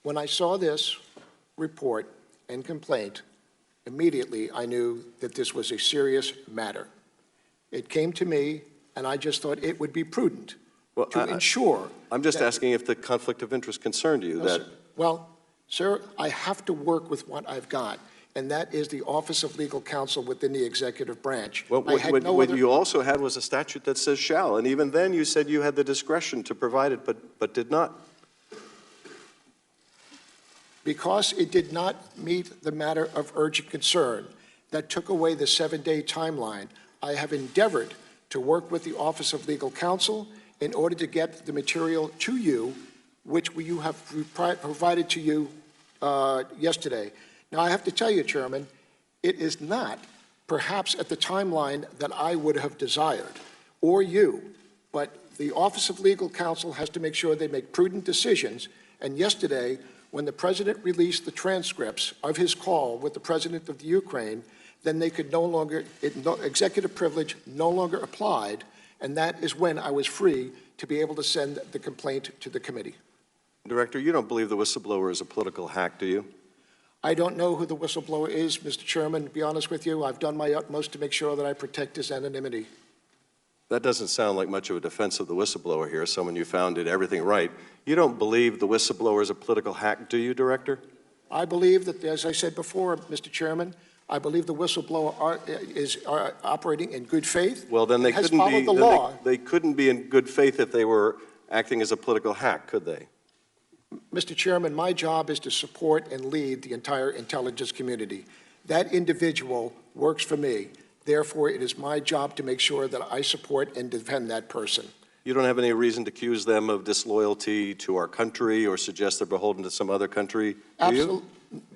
When I saw this report and complaint, immediately I knew that this was a serious matter. It came to me, and I just thought it would be prudent to ensure. I'm just asking if the conflict of interest concerned you. No, sir. Well, sir, I have to work with what I've got, and that is the Office of Legal Counsel within the executive branch. Well, what you also had was a statute that says shall, and even then you said you had the discretion to provide it, but did not. Because it did not meet the matter of urgent concern that took away the 7-day timeline, I have endeavored to work with the Office of Legal Counsel in order to get the material to you, which you have provided to you yesterday. Now, I have to tell you, Chairman, it is not perhaps at the timeline that I would have desired, or you, but the Office of Legal Counsel has to make sure they make prudent decisions, and yesterday, when the President released the transcripts of his call with the President of the Ukraine, then they could no longer, executive privilege no longer applied, and that is when I was free to be able to send the complaint to the committee. Director, you don't believe the whistleblower is a political hack, do you? I don't know who the whistleblower is, Mr. Chairman. To be honest with you, I've done my utmost to make sure that I protect his anonymity. That doesn't sound like much of a defense of the whistleblower here, someone you found did everything right. You don't believe the whistleblower is a political hack, do you, Director? I believe that, as I said before, Mr. Chairman, I believe the whistleblower is operating in good faith. Well, then they couldn't be. The law. They couldn't be in good faith if they were acting as a political hack, could they? Mr. Chairman, my job is to support and lead the entire intelligence community. That individual works for me. Therefore, it is my job to make sure that I support and defend that person. You don't have any reason to accuse them of disloyalty to our country or suggest they're beholden to some other country, do you?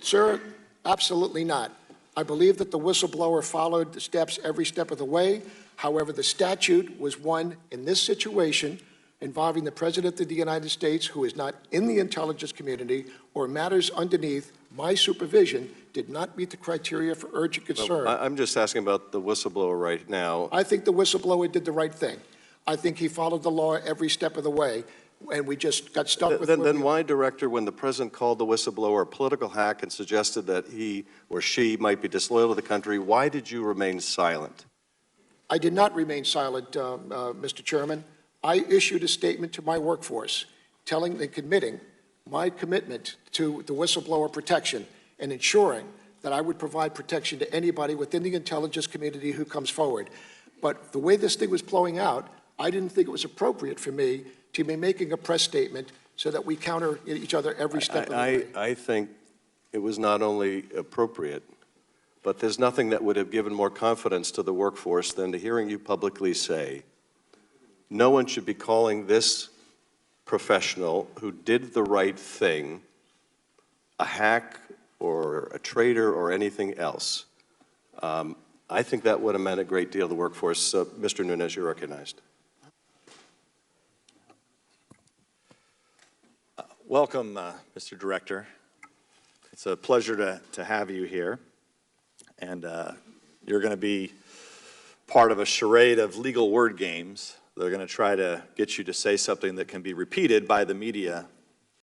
Sir, absolutely not. I believe that the whistleblower followed the steps every step of the way. However, the statute was one in this situation involving the President of the United States, who is not in the intelligence community, or matters underneath my supervision, did not meet the criteria for urgent concern. Well, I'm just asking about the whistleblower right now. I think the whistleblower did the right thing. I think he followed the law every step of the way, and we just got stuck with Then why, Director, when the President called the whistleblower a political hack and suggested that he or she might be disloyal to the country, why did you remain silent? I did not remain silent, Mr. Chairman. I issued a statement to my workforce telling and committing my commitment to the whistleblower protection and ensuring that I would provide protection to anybody within the intelligence community who comes forward. But the way this thing was blowing out, I didn't think it was appropriate for me to be making a press statement so that we counter each other every step of the way. I think it was not only appropriate, but there's nothing that would have given more confidence to the workforce than to hearing you publicly say, no one should be calling this professional who did the right thing a hack or a traitor or anything else. I think that would have meant a great deal to the workforce. Mr. Nunes, you're recognized. Welcome, Mr. Director. It's a pleasure to have you here. And you're going to be part of a charade of legal word games. They're going to try to get you to say something that can be repeated by the media